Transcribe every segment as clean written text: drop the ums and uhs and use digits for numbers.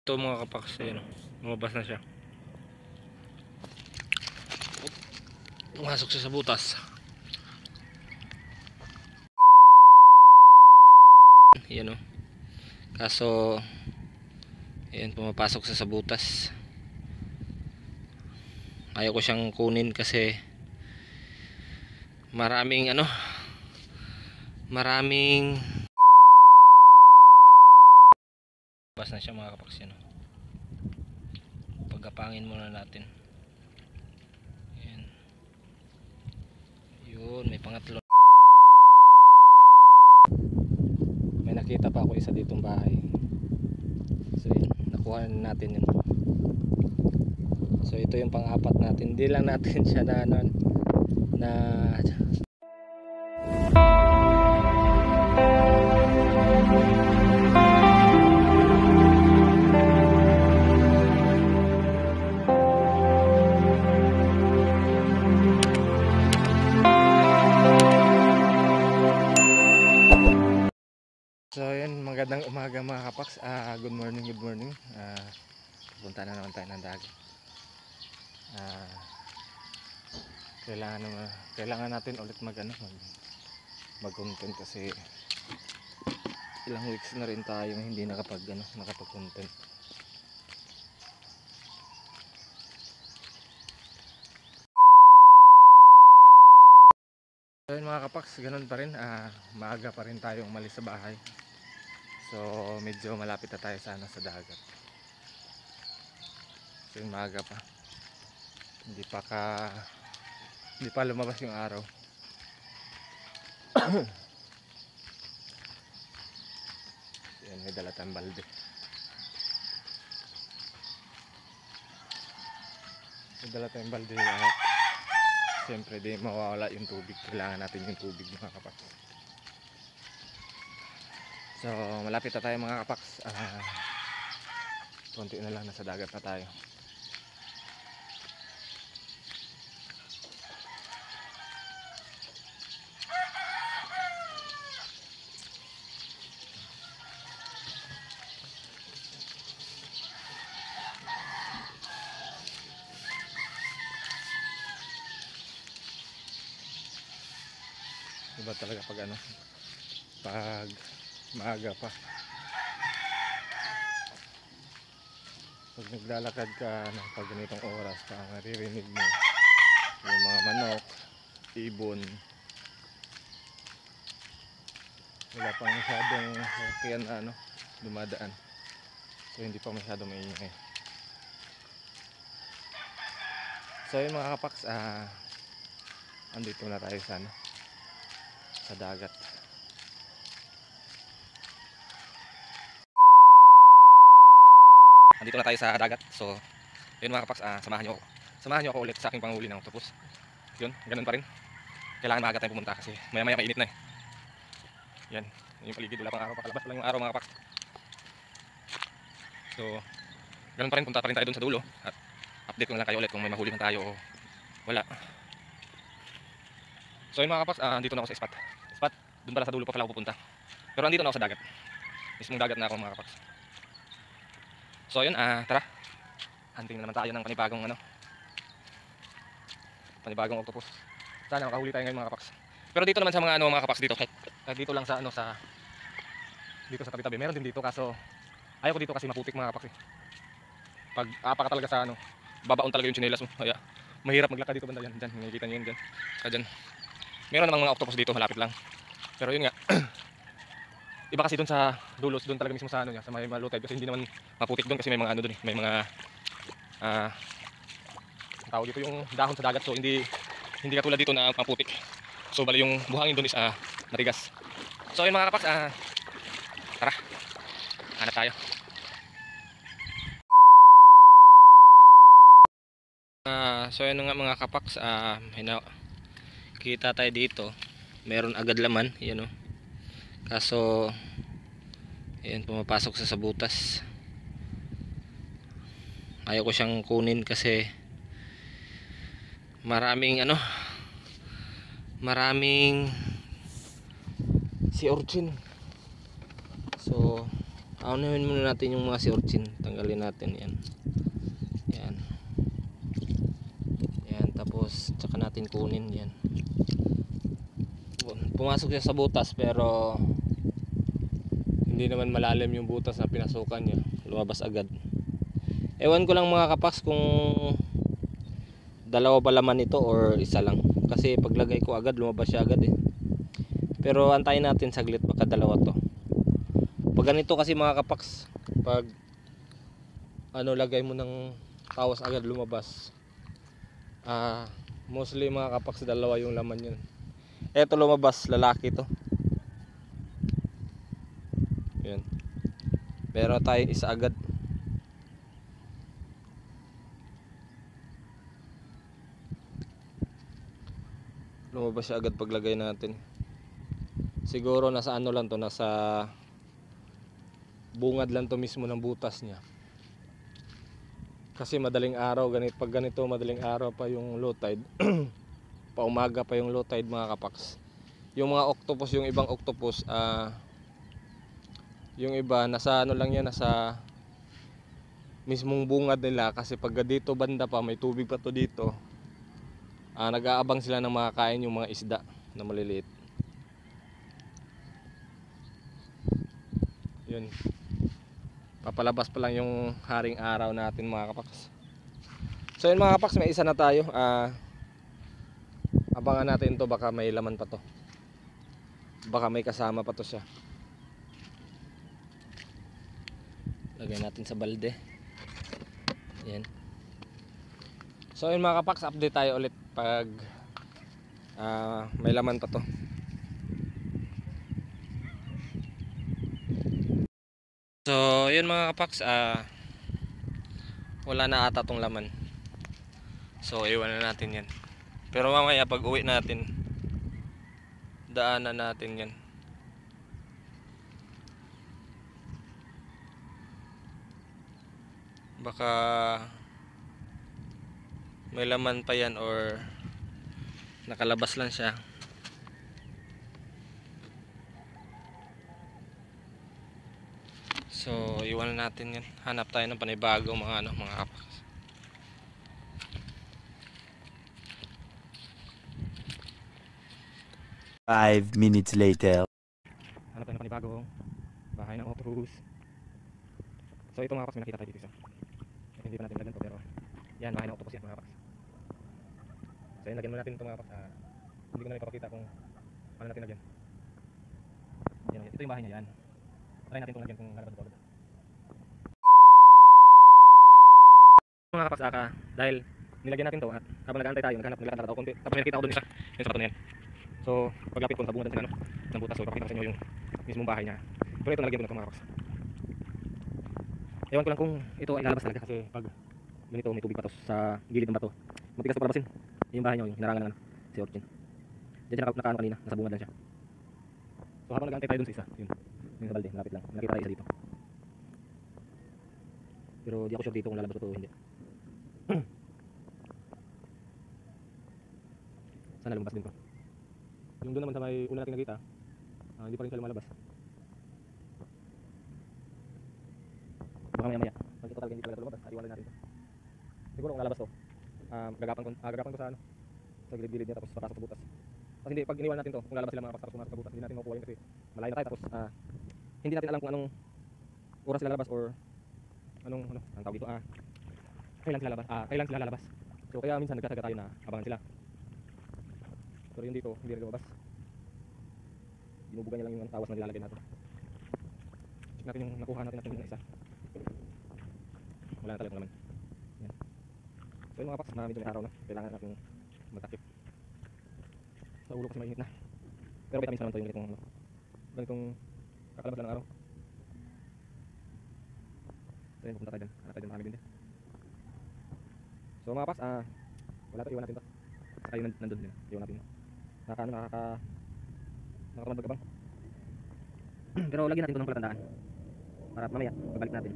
Ito mga kapaks, ayun, lumabas na siya. Pumasok siya sa butas. Yan o. Kaso, ayan, pumapasok siya sa butas. Ayaw ko siyang kunin kasi maraming bas na siya mga kapaks, yan o. Pagkapangin muna natin. Ayan. Yun, may pangatlo. May nakita pa ako isa ditong bahay. So yun, nakuha natin yun. So ito yung pang-apat natin. Hindi lang natin siya So yun, magandang umaga mga kapaks. Good morning, good morning. Punta na naman tayo ng dagat. Kailangan natin ulit mag-content kasi ilang weeks na rin tayo hindi nakapag-content. So yun mga kapaks, ganun pa rin. Maaga pa rin tayong umalis sa bahay. So medyo malapit na tayo sa dagat. So yun, maaga pa. Hindi pa lumabas yung araw. Yan, may dala tayong balde. Siyempre di mawawala yung tubig. Kailangan natin yung tubig mga kapaks. So malapit na tayo mga kapaks. Konti na lang, nasa dagat na tayo. Iba talaga pag maaga pa. Pag naglalakad ka ng pag ganitong oras, maririnig mo yung mga manok, ibon. Wala pang masyadong sasakyan na dumadaan. So hindi pa masyadong maingay. So yun mga kapaks, andito na tayo sa dagat. Andito na tayo sa dagat. So yun mga kapaks, samahan nyo ako ulit sa aking panghuli ng octopus. Yun, ganun pa rin. Kailangan maaga tayong pumunta kasi maya maya kainit na eh. Yan, yung paligid, wala pang araw, pakalabas pa lang yung araw mga kapaks. So ganun pa rin, punta pa rin tayo dun sa dulo at update ko na lang kayo ulit kung may mahuli man tayo o wala. So yun mga kapaks, andito na ako sa spot. Dun pala sa dulo pa pala ako pupunta. Pero andito na ako sa dagat. Mismong dagat na ako mga kapaks. So yun, tara. Hunting na naman tayo ng panibagong octopus. Sana makahuli tayo ngayon mga kapaks. Pero dito naman sa mga kapaks dito, dito lang sa dito sa tabi-tabi. Meron din dito kaso ayaw ko dito kasi maputik mga kapaks. Pag aapa ka talaga sa babaon talaga yung tsinelas mo. Kaya mahirap maglakad dito banda yan. Diyan, makikita niyo yun diyan. Diyan. Meron namang mga octopus dito malapit lang. Pero yun nga, iba kasi doon sa dulos, doon talaga mismo sa sa may low tide kasi hindi naman maputik doon kasi may mga doon eh, may mga tawag dito yung dahon sa dagat, so hindi katulad dito na maputik. So bali yung buhangin doon is matigas. So yun mga kapaks, tara, hanap tayo. So yun nga mga kapaks, kita tayo dito. Meron agad laman, yan o. Kaso ayan, pumapasok sa butas. Ayaw ko siyang kunin kasi maraming sea urchin. So Aunahin muna natin yung mga sea urchin. Tanggalin natin yan. Yan. Yan, tapos tsaka natin kunin yan. Pumasok siya sa butas pero hindi naman malalim yung butas na pinasukan niya. Lumabas agad. Ewan ko lang mga kapaks kung dalawa ba laman ito or isa lang. Kasi paglagay ko agad, lumabas siya agad eh. Pero antayin natin saglit, baka dalawa to. Pag ganito kasi mga kapaks, pag lagay mo ng tawas agad lumabas. Mostly mga kapaks, dalawa yung laman yun. Eto lumabas, lalaki to. Yan. Pero tayo isa agad. Lumabas siya agad paglagay natin. Siguro nasa lang to, nasa bungad lang to mismo ng butas niya. Kasi madaling araw, pag ganito madaling araw pa yung low tide. Paumaga pa yung low tide mga kapaks. Yung mga octopus, yung ibang octopus, yung iba nasa lang yan, nasa mismong bungad nila. Kasi pag dito banda pa, may tubig pa to dito, nag-aabang sila ng makakain yung mga isda na maliliit. Yun, papalabas pa lang yung haring araw natin mga kapaks. So yun mga kapaks, may isa na tayo. Abangan natin to, baka may laman pa to, baka may kasama pa to siya. Lagay natin sa balde. Yan. So yun mga kapaks, update tayo ulit pag may laman pa to. So yun mga kapaks, wala na ata tong laman. So iwan na natin yan. Pero mamaya pag uwi natin, daanan natin yan. Baka may laman pa yan or nakalabas lang siya. So iwan na natin yan. Hanap tayo ng panibago mga kapaks. Five minutes later. Hanap tayo ng panibagong bahay ng octopus. So ito mga kapaks, may nakita tayo dito isa. Hindi pa natin lagyan to, pero yan, bahay ng octopus yan mga kapaks. So yun, lagyan muna natin ito mga kapaks. Hindi ko na ipapakita kung paano natin lagyan. Yan, ito yung bahay niya yan. Try natin itong lagyan kung lalabas ito agad. Mga kapaks, dahil nilagyan natin to at habang nag-aantay tayo, naghanap nila tao konti. Tapos may nakita ako dun isa, yung sapato na yan. So paglapit ko, nabungan natin ng butas. So ipapakita ko sa inyo yung mismong bahay niya. Pero ito nalagyan ko na ito mga kapaks. Ewan ko lang kung ito ay lalabas talaga kasi pag ganito may tubig pa to sa gilid ng bato, matigas to palabasin. Yung bahay niya, yung hinarangan ng si Orchin. Diyan siya nakaano kanina, nasa bungad lang siya. So habang nag-aantay tayo dun sa isa, yun sa balde, malapit lang. Nakita tayo isa dito. Pero di ako sure dito kung lalabas ito o hindi. Sana lumabas din ko. Yung doon naman sa may una natin nakita, hindi pa rin siya lumalabas. Baka maya pag ito talaga hindi talaga lumabas, iwanan natin ito. Siguro kung lalabas to, gagapan ko sa sa gilid-gilid niya, tapos papasok sa butas. Kasi hindi, pag iniwan natin to, kung lalabas sila mga tapos pumasok sa butas, hindi natin makukuha yun kasi malayo na tayo. Tapos hindi natin alam kung anong oras sila lalabas or anong ang tawag dito, kailan sila lalabas. So kaya minsan nagkataga tayo na abangan sila. Pero yun dito, hindi rin lumabas. Binubugan niya lang yung tawas na nilalagay natin. Check natin yung nakuha natin yung isa. Wala na talagang laman. Yan. So yun mga kapaks, medyo may araw na. Kailangan natin magtakip. Sa ulo kasi mainit na. Pero vitamins naman to yung ganitong kakalabas lang ng araw. So yun, pupunta tayo dyan. Hanap tayo dyan marami din din. So mga kapaks, wala to, iwan natin to. Saka yun nandun din. Iwan natin. Nakatamad magkabang. Pero lagyan natin ito ng palatandaan para mamaya pagbalik natin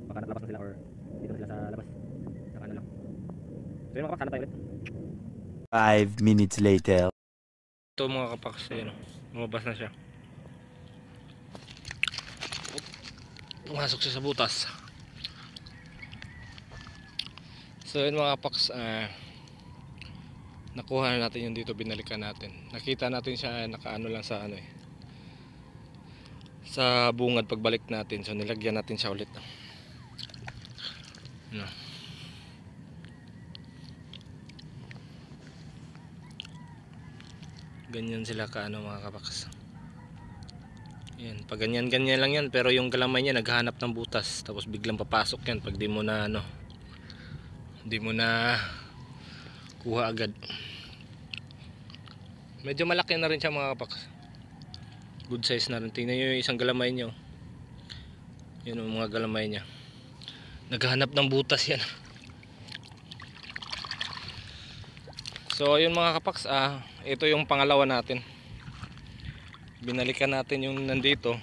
baka nakalabas na sila or dito na sila sa labas. Saka na lang. So yun mga kapaks, hanap tayo ulit. 5 minutes later. Ito mga kapaks, ayun, lumabas na siya. Pumasok siya sa butas. So yun mga kapaks, nakuha na natin yung dito, binalikan natin. Nakita natin siya nakaano lang sa ano sa bungad pagbalik natin. So nilagyan natin siya ulit. No. Ganyan sila kaano mga kapaks. Yan, pag ganyan lang yan, pero yung galamay niya naghahanap ng butas, tapos biglang papasok yan pag di mo na di mo na kuha agad. Medyo malaki na rin siya mga kapaks. Good size na rin. Tingnan nyo yung isang galamay nyo. Yun yung mga galamay niya. Naghahanap ng butas yan. So ayun mga kapaks, ito yung pangalawa natin. Binalikan natin yung nandito.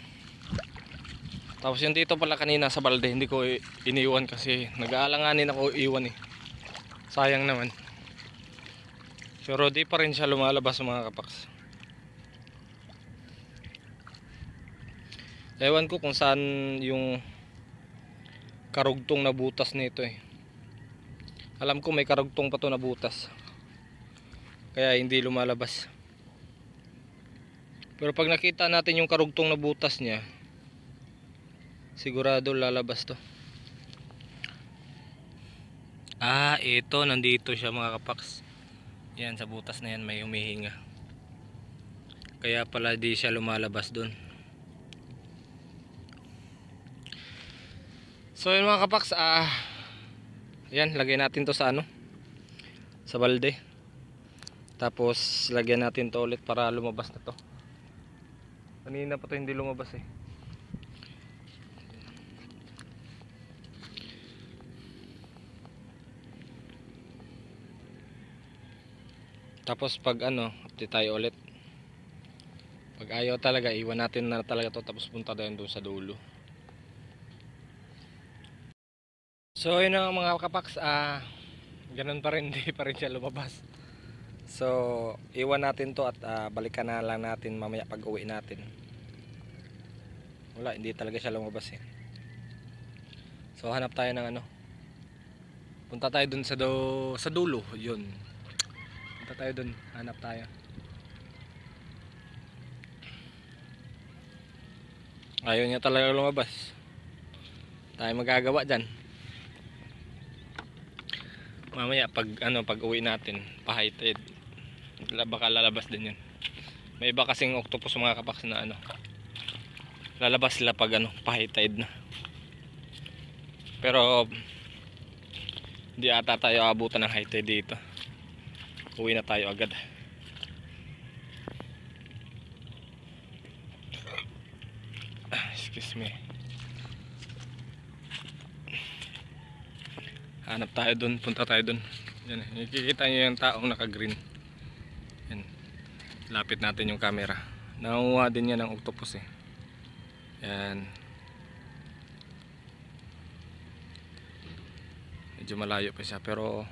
Tapos yung dito pala kanina sa balde, hindi ko iniwan kasi nag-aalanganin ako iwan sayang naman. Pero di pa rin siya lumalabas mga kapaks. Ewan ko kung saan yung karugtong na butas nito Alam ko may karugtong pa to na butas, kaya hindi lumalabas. Pero pag nakita natin yung karugtong na butas niya, sigurado lalabas to. Ito nandito siya mga kapaks. Yan, sa butas na yan may humihinga. Kaya pala di siya lumalabas dun. So yun mga kapaks, yan, lagay natin to sa sa balde. Tapos lagyan natin to ulit para lumabas na to. Kanina pa to hindi lumabas Tapos pag update tayo ulit. Pag ayaw talaga, iwan natin na talaga to, tapos punta tayo doon sa dulo. So yun ang mga kapaks, ganun pa rin, hindi pa rin siya lumabas. So iwan natin to at balikan na lang natin mamaya pag uwi natin. Wala, hindi talaga siya lumabas So hanap tayo ng punta tayo dun sa dulo, yun. Punta tayo dun, hanap tayo. Ayaw niya talaga lumabas. Tayo magagawa dyan. Mamaya pag uwi natin, pa-high tide, baka lalabas din yun. May iba kasing octopus mga kapaks na lalabas sila pag pa-high tide na. Pero hindi ata tayo abutan ng high tide dito. Uwi na tayo agad. Excuse me. Hanap tayo dun, punta tayo dun. Yan, nakikita nyo yung taong naka-green. Yan. Lapit natin yung camera. Nangunguha din yan ng octopus Yan. Medyo malayo pa siya, pero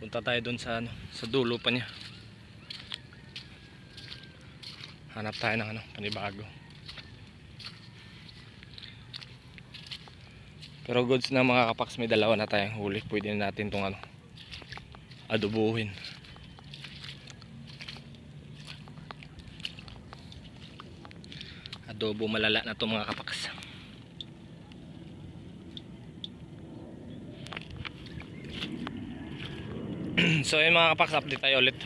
punta tayo dun sa dulo pa niya. Hanap tayo ng panibago. Pero goods na mga kapaks, may dalawa na tayong huli. Pwede na natin itong adobuhin. Adobo malala na to mga kapaks. So yun mga kapaks, update tayo ulit.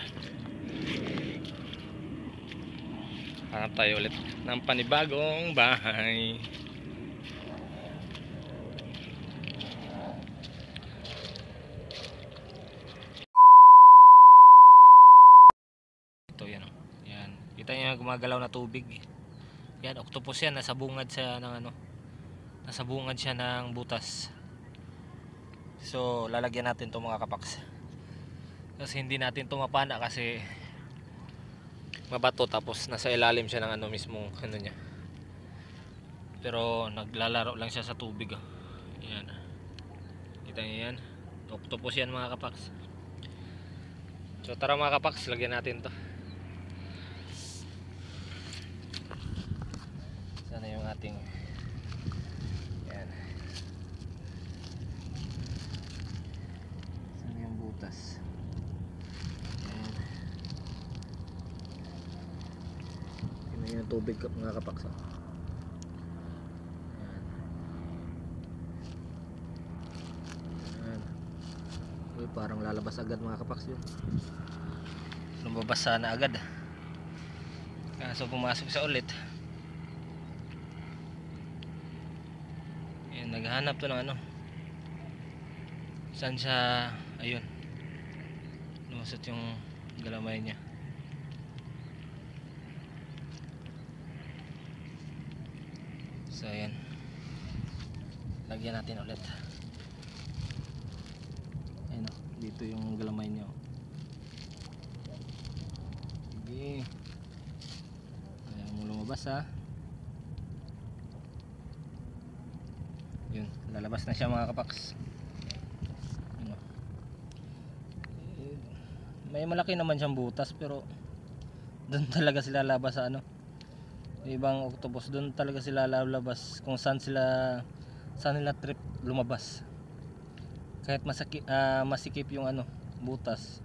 Hanap tayo ulit ng panibagong bahay. Kita niyo gumagalaw na tubig. Yan, octopus yan, nasa bungad siya ng nasa bungad siya ng butas. So lalagyan natin to mga kapaks. Kasi hindi natin to mapana kasi mabato, tapos nasa ilalim siya ng mismong niya. Pero naglalaro lang siya sa tubig Yan. Kita niyo yan. Octopus yan mga kapaks. So tara mga kapaks, lagyan natin to. Sana yung ating tubig mga kapaks. Ayan. Ayan. Uy, parang lalabas agad mga kapaks yun. Lumabas sana agad. Kaso pumasok sa ulit. Ayan, naghahanap to ng ano. Saan siya, ayun. Lumusot yung galamay niya. So ayan, lagyan natin ulit. Ayan o, dito yung galamay niya. Sige, ayaw mo lumabas ha. Yun, lalabas na siya mga kapaks. Ano, may malaki naman siyang butas, pero doon talaga sila lalabas sa ano. Yung ibang octopus doon talaga sila lalabas kung saan nila trip lumabas. Kahit masikip yung ano, butas.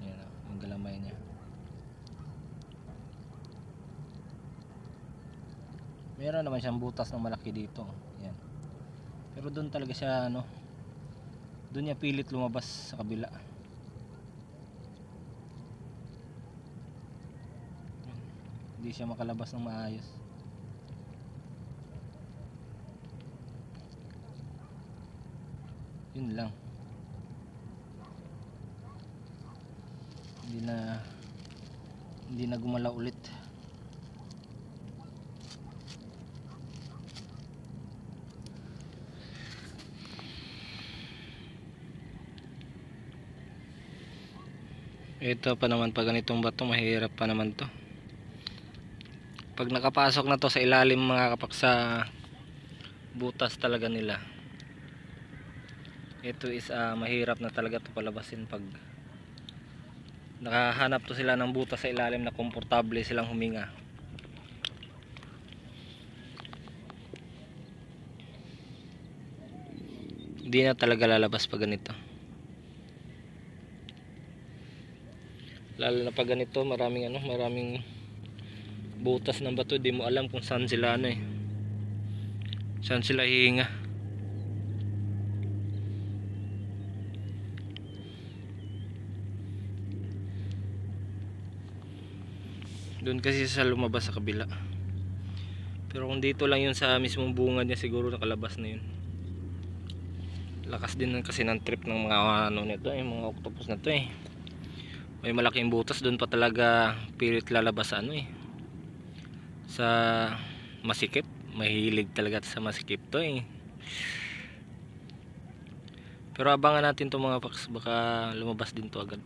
Ayan o, yung galamay niya. Meron naman siyang butas na malaki dito. Ayan. Pero doon talaga siya ano, doon niya pilit lumabas sa kabila. Hindi siya makalabas ng maayos. Yun lang. Hindi na gumalaw ulit. Ito pa naman, pag ganitong bato mahirap pa naman to. Pag nakapasok na to sa ilalim mga kapaks, sa butas talaga nila, ito is mahirap na talaga to palabasin. Pag nakahanap to sila ng butas sa ilalim na komportable silang huminga, hindi na talaga lalabas pag ganito. Lalo na pag ganito, maraming butas ng bato, di mo alam kung saan sila saan sila hihinga. Doon kasi sa lumabas sa kabila, pero kung dito lang yun sa mismong bunga niya, siguro nakalabas na yun. Lakas din kasi ng trip ng mga ano nito, mga octopus na to may malaking butas. Doon pa talaga pilit lalabas sa sa masikip. Mahilig talaga sa masikip to pero abangan natin to mga paks, baka lumabas din to agad.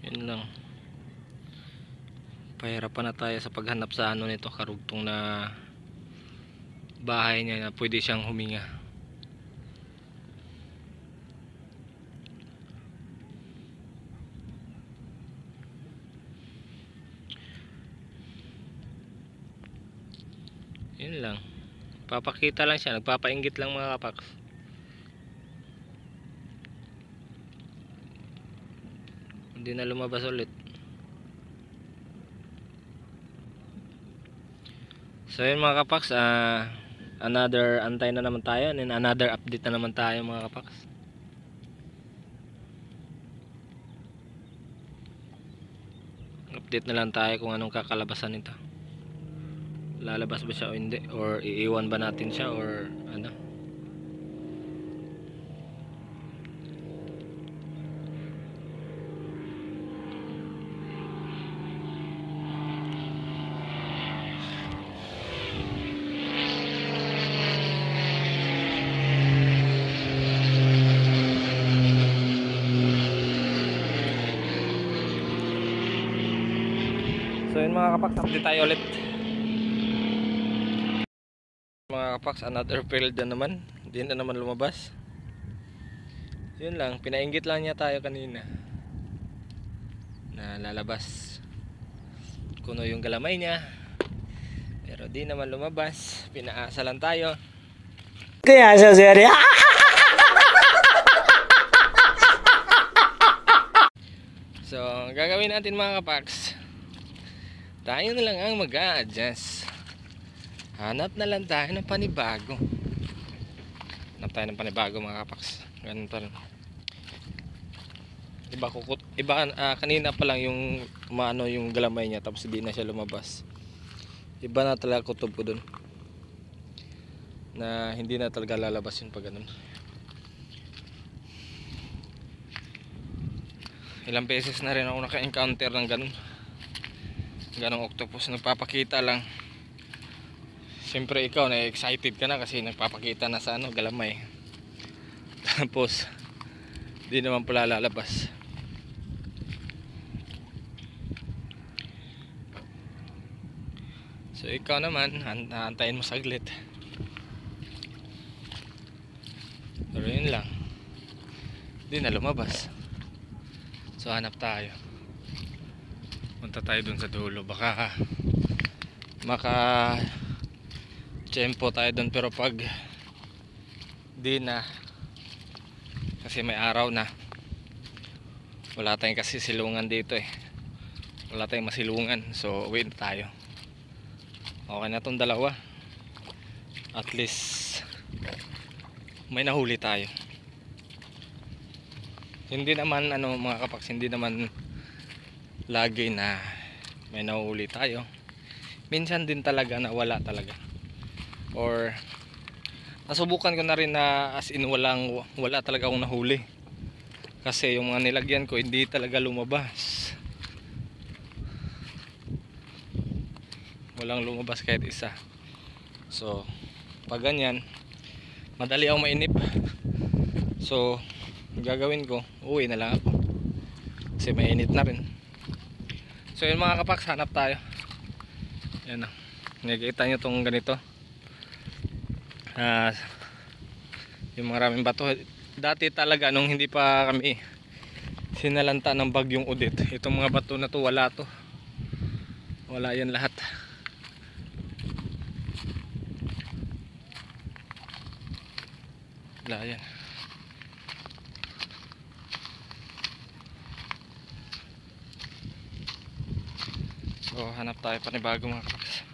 Yun lang, pahirapan na tayo sa paghanap sa nito, karugtong na bahay niya na pwede siyang huminga. Yun lang, papakita lang siya, nagpapainggit lang mga kapaks. Hindi na lumabas ulit. So yun mga kapaks, another antay na naman tayo, and another update na naman tayo mga kapaks. Update na lang tayo kung anong kakalabasan nito. Lalabas ba siya o hindi, or iiwan ba natin siya, or ano. So yun mga kapaks, update tayo ulit. Mga kapaks, another failed na naman. Hindi na naman lumabas. Yun lang, pinainggit lang niya tayo kanina na lalabas kuno yung galamay niya, pero di naman lumabas. Pinaasa lang tayo. Kaya siya serya. So, ang gagawin natin mga kapaks, tayo na lang ang mag-a-adjust. Hanap na lang tayo ng panibago. Hanap tayo ng panibago mga kapaks. Ganun pa rin. Kanina pa lang yung maano yung galamay niya tapos hindi na siya lumabas. Iba na talaga kutob ko dun. Na hindi na talaga lalabas yun pag ganun. Ilang beses na rin ako naka-encounter ng ganong octopus. Nagpapakita lang. Siyempre ikaw na-excited ka na kasi nagpapakita na sa galamay. Tapos di naman pala lalabas. So ikaw naman, antayin mo saglit. Pero yun lang, di na lumabas. So hanap tayo. Punta tayo dun sa dulo. Baka tiyempo tayo dun. Pero pag di na, kasi may araw na, wala tayong kasi silungan dito wala tayong masilungan. So uwi na tayo. Okay na tong dalawa. At least may nahuli tayo. Hindi naman mga kapaks, hindi naman lagi na may nahuli tayo. Minsan din talaga na wala talaga. Or nasubukan ko na rin na as in wala talaga akong nahuli. Kasi yung mga nilagyan ko hindi talaga lumabas. Walang lumabas kahit isa. So pag ganyan, madali akong mainip. So gagawin ko, uwi na lang ako kasi mainit na rin. So yun mga kapaks, hanap tayo. Yan na, nakikita nyo tong ganito, yung maraming bato. Dati talaga nung hindi pa kami sinalanta ng bagyong Odette, itong mga bato na to wala yan lahat. Wala yan. So hanap tayo panibago mga kapaks.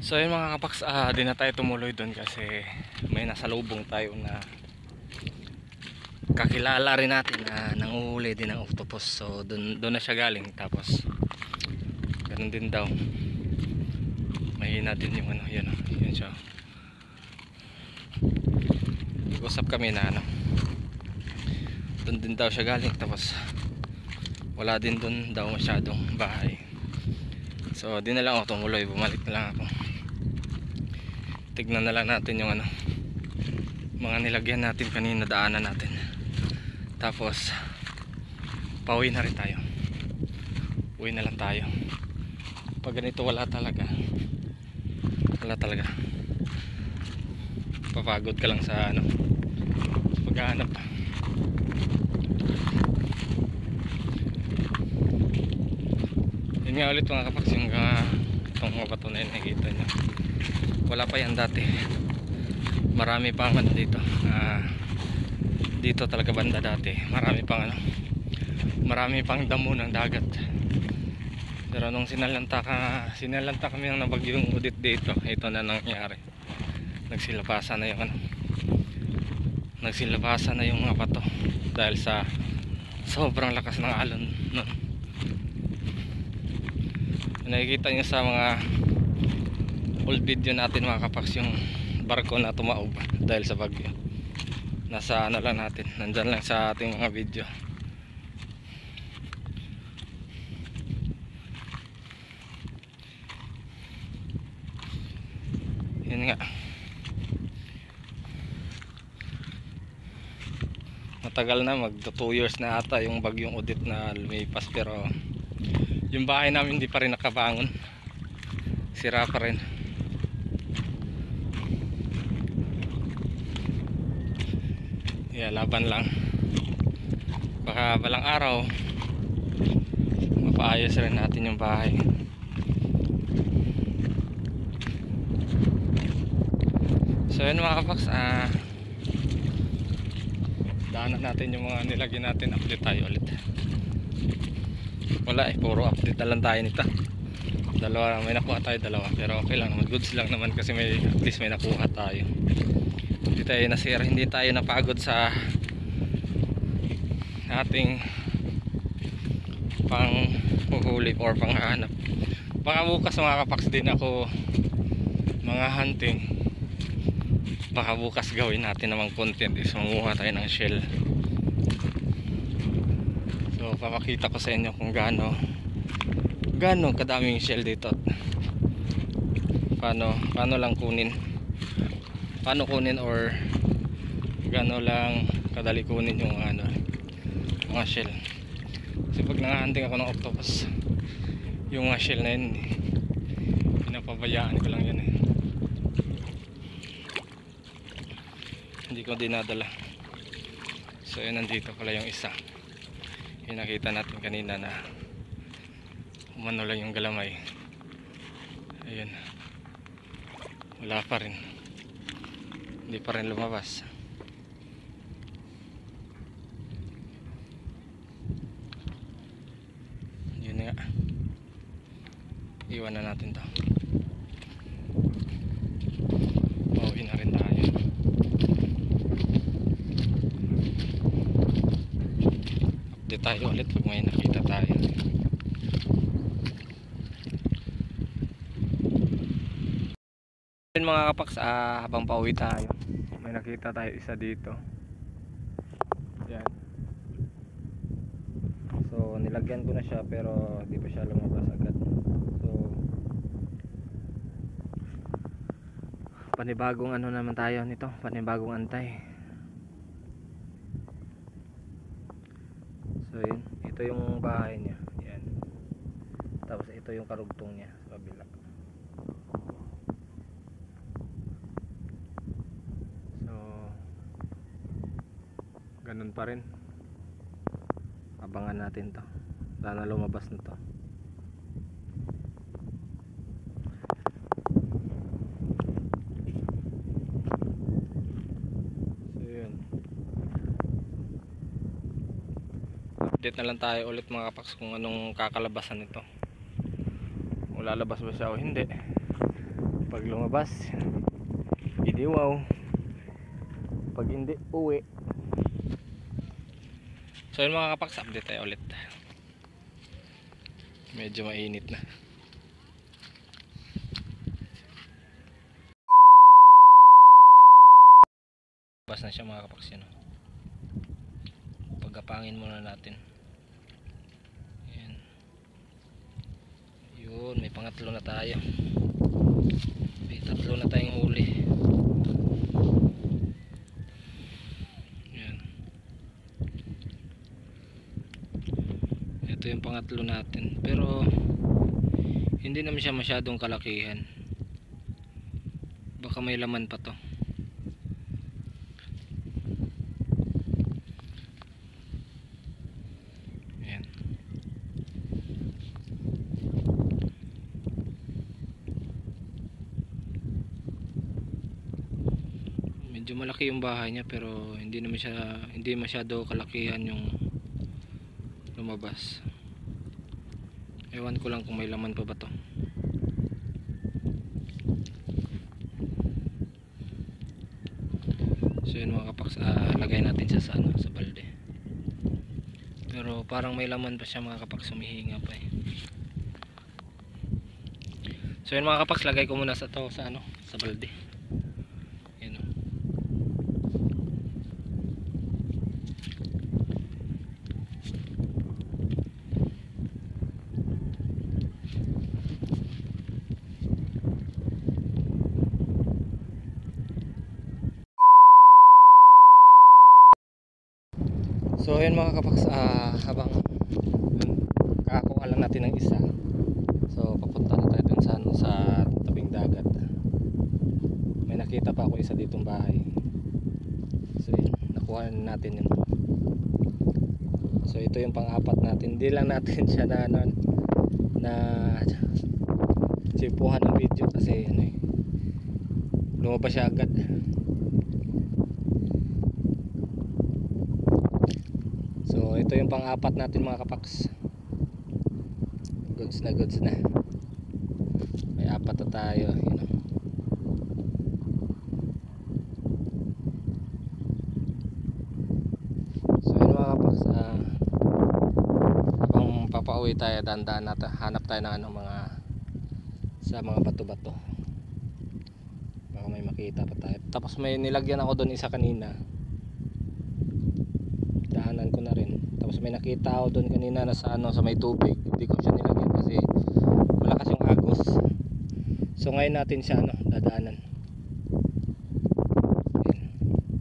So yun mga kapaks, di na tayo tumuloy doon kasi may nasalubong tayo na kakilala rin natin na nanguhuli din ng octopus. So doon na siya galing. Tapos ganun din daw, mahina din yung yun siya. Nag-usap kami na doon din daw siya galing. Tapos wala din doon daw masyadong bahay. So di na lang ako tumuloy, bumalik na lang ako. Tignan na lang natin yung mga nilagyan natin kanina, daanan natin. Tapos pauwi na rin tayo. Uwi na lang tayo. Pag ganito wala talaga papagod ka lang sa paghahanap. Yun nga ulit mga kapaks, yung itong mga bato na yun, nakikita nyo wala pa yan dati. Marami pang dito, dito talaga banda dati marami pang damo ng dagat. Pero nung sinalanta kami ng bagyong Odette dito, ito na nangyari. Nagsilabasan na yung mga bato dahil sa sobrang lakas ng alon nun. Nakikita nyo sa mga old video natin mga kapaks, yung barko na tumaob dahil sa bagyo. Nasa lang natin, nandyan lang sa ating mga video. Yun nga, matagal na, mag 2 years na ata yung bagyong Odette na lumipas. Pero yung bahay namin hindi pa rin nakabangon, sira pa rin. Laban lang, baka balang araw mapaayos rin natin yung bahay. So yun mga kapaks, daanan natin yung mga nilagyan natin. Update tayo ulit. Wala puro update na lang tayo nito. Dalawa lang, may nakuha tayo dalawa, pero okay lang naman, goods lang naman kasi may, at least may nakuha tayo. Hindi tayo nasira, hindi tayo napagod sa ating pang huhuli or pang hanap. Baka bukas mga kapaks din ako mga hunting. Baka bukas gawin natin namang content is manguha tayo ng shell. So papakita ko sa inyo kung gaano kadaming shell dito. Paano lang kunin, or gaano lang kadali kunin yung mga shell. Kasi pag nanghahunting ako ng octopus, yung mga shell na yun pinapabayaan ko lang yan hindi ko dinadala. So yun, nandito pala yung isa, yung nakita natin kanina na umano lang yung galamay. Ayun, wala pa rin, hindi pa rin lumabas. Yun nga, iwan na natin to. Pauwi na rin tayo. Update tayo ulit pag may nakita tayo. Yun mga kapaks, habang pauwi tayo, may nakita tayo isa dito. Yan. So nilagyan ko na siya pero di pa siya lumabas agad. So panibagong naman tayo nito, panibagong antay. So yun, ito yung bahay niya. Yan. Tapos ito yung karugtong niya sa kabila. So ganun pa rin. Abangan natin to. Sana lumabas na to. So yun, update na lang tayo ulit mga kapaks kung anong kakalabasan nito, kung lalabas ba siya o hindi. Pag lumabas, idiwaw. Pag hindi, uwi. So yun mga kapaks, update tayo ulit. Medyo mainit na. Bas na siya mga kapaks yun. Pagkapangin muna natin. Ayan. Yun, may pangatlo na tayo. May tatlo na tayong huli. Ito yung pangatlo natin, pero hindi naman siya masyadong kalakihan. Baka may laman pa to. Ayan. Medyo malaki yung bahay niya pero hindi masyado kalakihan yung lumabas. Ewan ko lang kung may laman pa ba to. So yun mga kapaks, lagay natin siya sa balde. Pero parang may laman pa siya mga kapaks, humihinga pa So yun mga kapaks, lagay ko muna sa balde. Yan o. So ayun mga kapaks, habang kakakuha lang natin ng isa, so papunta na tayo dun sa tabing dagat. May nakita pa ako isa ditong bahay. So yun, nakuha natin yun. So ito yung pang-apat natin. Hindi lang natin siya na chipuhan ng video kasi lumabas siya agad. So ito yung pang-apat natin mga kapaks. Goods na. May apat na tayo, yun know. So yun mga kapaks, habang papauwi tayo, dandaan natin, hanap tayo ng ano, sa mga bato-bato. Baka may makita pa tayo. Tapos may nilagyan ako doon isa kanina. Daanan ko na rin. Tapos may nakita ako doon kanina na sa ano, sa may tubig. Hindi ko siya nilagyan kasi malakas yung agos. So ngayon natin siya ano, dadaanan. Ayan.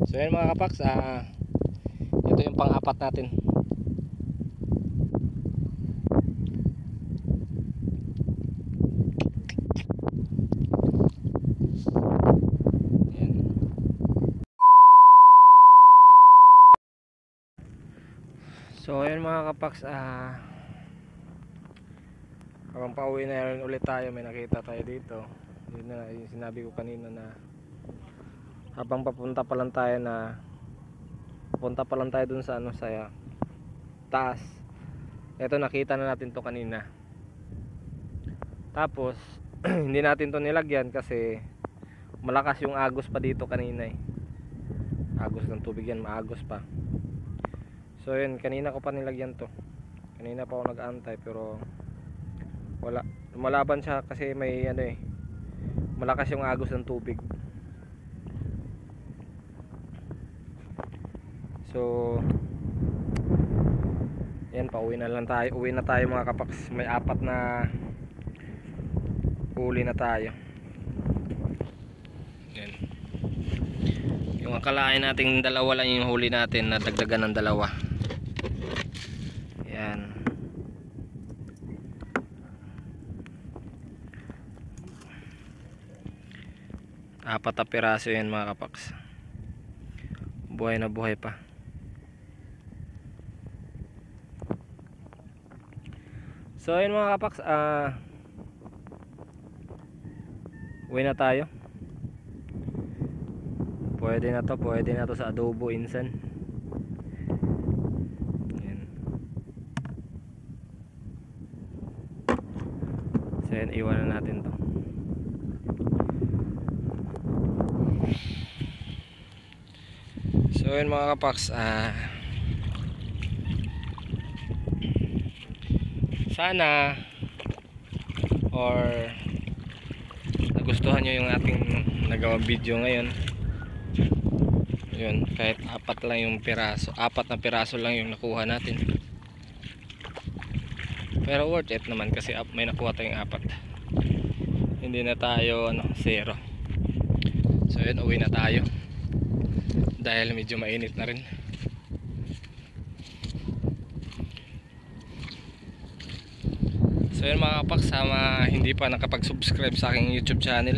So yan mga kapaks, ito yung pang-apat natin. So ayun mga kapaks, habang pauwi na rin ulit tayo, may nakita tayo dito. Yun na yung sinabi ko kanina na habang papunta pa lang tayo dun sa ano, sa taas. Ito nakita na natin to kanina. Tapos hindi natin to nilagyan kasi malakas yung agos pa dito kanina eh. Agos ng tubig yan, maagos pa. So yun, kanina ko pa nilagyan to. Kanina pa ako nag-aantay pero wala. Lumalaban siya kasi may ano eh, malakas yung agos ng tubig. So yan, pauwi na lang tayo. Uwi na tayo mga kapaks. May apat na huli na tayo. Yan. Yung akalain nating dalawa lang yung huli natin, na dagdagan ng dalawa. Yan. Apat na piraso yan mga kapaks. Buhay na buhay pa. So yun mga kapaks, uwi na tayo. Pwede na to sa adobo insan. Yan. So yun, iwan na natin to. So yun mga kapaks, sana or nagustuhan nyo yung ating nagawang video ngayon. Yun, kahit apat na piraso lang yung nakuha natin, pero worth it naman kasi may nakuha tayong apat. Hindi na tayo zero. So yun, uwi na tayo dahil medyo mainit na rin. So yun mga kapaks, sama hindi pa nakapag-subscribe sa aking YouTube channel,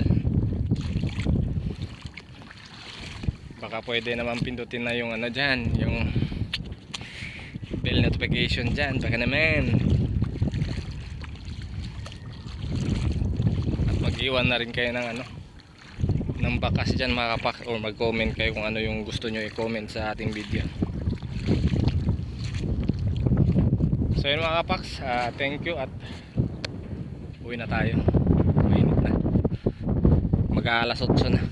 baka pwede naman pindutin na yung ano dyan, yung bell notification dyan, baka naman. At mag-iwan na rin kayo ng ng bakas dyan mga kapaks, or mag-comment kayo kung ano yung gusto nyo i-comment sa ating video. So yun mga kapaks, thank you at uwi na tayo. Mainit na, mag-aalas 8 na.